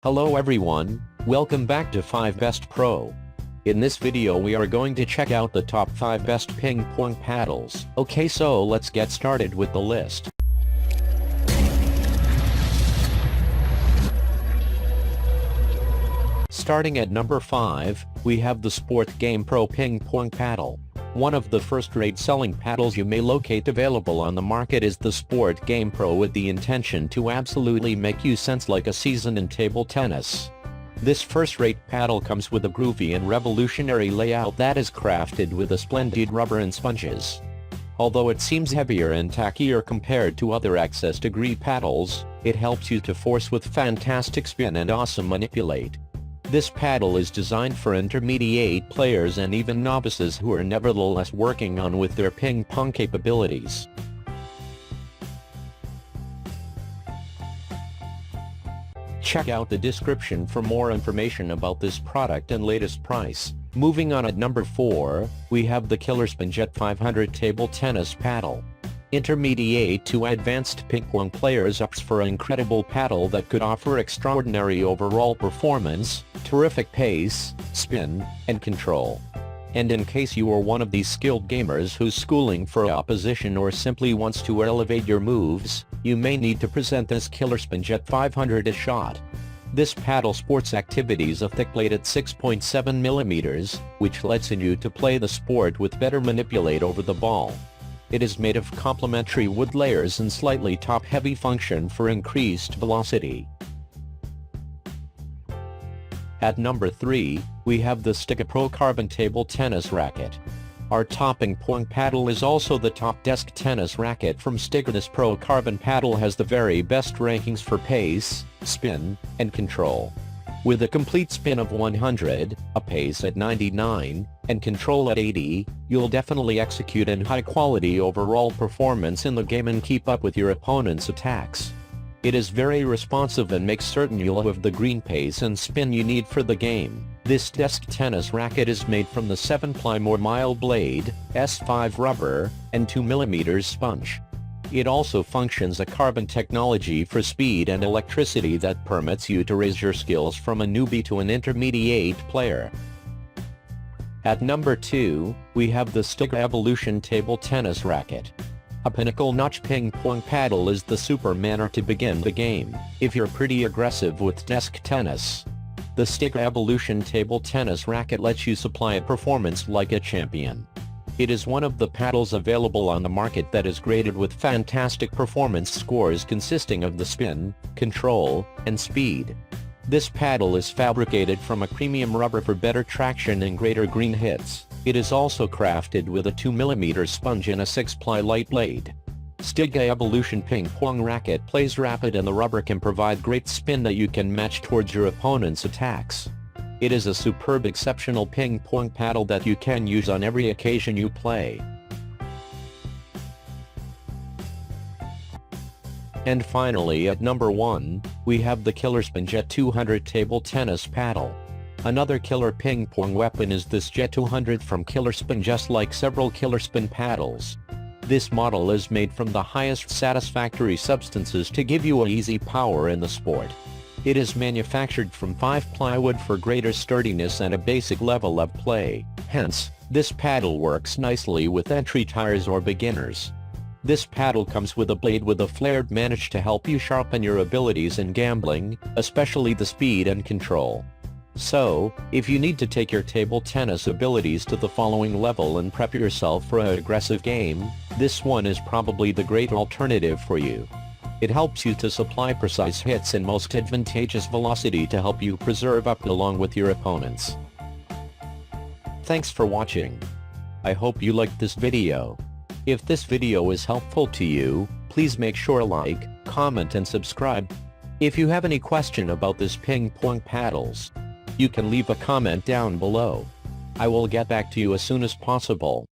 Hello everyone, welcome back to 5 Best Pro. In this video we are going to check out the top 5 best ping pong paddles. Okay, so let's get started with the list. Starting at number 5, we have the Sport Game Pro Ping Pong Paddle. One of the first-rate selling paddles you may locate available on the market is the Sport Game Pro, with the intention to absolutely make you sense like a season in table tennis. This first-rate paddle comes with a groovy and revolutionary layout that is crafted with a splendid rubber and sponges. Although it seems heavier and tackier compared to other access degree paddles, it helps you to force with fantastic spin and awesome manipulate. This paddle is designed for intermediate players and even novices who are nevertheless working on with their ping pong capabilities. Check out the description for more information about this product and latest price. Moving on, at number 4, we have the Killerspin Jet 500 Table Tennis Paddle. Intermediate to advanced ping pong players opts for an incredible paddle that could offer extraordinary overall performance, terrific pace, spin, and control. And in case you are one of these skilled gamers who's schooling for opposition or simply wants to elevate your moves, you may need to present this Killerspin Jet 500 a shot. This paddle sports activities a thick blade at 6.7 mm, which lets you to play the sport with better manipulate over the ball. It is made of complementary wood layers and slightly top-heavy function for increased velocity. At number 3, we have the STIGA Pro Carbon Table Tennis Racket. Our top ping pong paddle is also the top desk tennis racket from STIGA. This Pro Carbon paddle has the very best rankings for pace, spin, and control. With a complete spin of 100, a pace at 99, and control at 80, you'll definitely execute in high-quality overall performance in the game and keep up with your opponent's attacks. It is very responsive and makes certain you'll have the green pace and spin you need for the game. This desk tennis racket is made from the 7-ply more mild blade, S5 rubber, and 2 mm sponge. It also functions a carbon technology for speed and electricity that permits you to raise your skills from a newbie to an intermediate player. At number 2, we have the STIGA Evolution Table Tennis Racket. A pinnacle notch ping pong paddle is the super manner to begin the game, if you're pretty aggressive with desk tennis. The STIGA Evolution Table Tennis Racket lets you supply a performance like a champion. It is one of the paddles available on the market that is graded with fantastic performance scores consisting of the spin, control, and speed. This paddle is fabricated from a premium rubber for better traction and greater green hits. It is also crafted with a 2 mm sponge and a 6-ply light blade. STIGA Evolution Ping Pong Racket plays rapid and the rubber can provide great spin that you can match towards your opponent's attacks. It is a superb exceptional ping pong paddle that you can use on every occasion you play. And finally, at number 1, we have the Killerspin Jet 200 Table Tennis Paddle. Another killer ping pong weapon is this Jet 200 from Killerspin. Just like several Killerspin paddles, this model is made from the highest satisfactory substances to give you easy power in the sport. It is manufactured from 5-ply wood for greater sturdiness and a basic level of play, hence, this paddle works nicely with entry tires or beginners. This paddle comes with a blade with a flared manage to help you sharpen your abilities in gambling, especially the speed and control. So, if you need to take your table tennis abilities to the following level and prep yourself for an aggressive game, this one is probably the great alternative for you. It helps you to supply precise hits and most advantageous velocity to help you preserve up along with your opponents. Thanks for watching. I hope you liked this video. If this video is helpful to you, please make sure to like, comment and subscribe. If you have any question about this ping pong paddles, you can leave a comment down below. I will get back to you as soon as possible.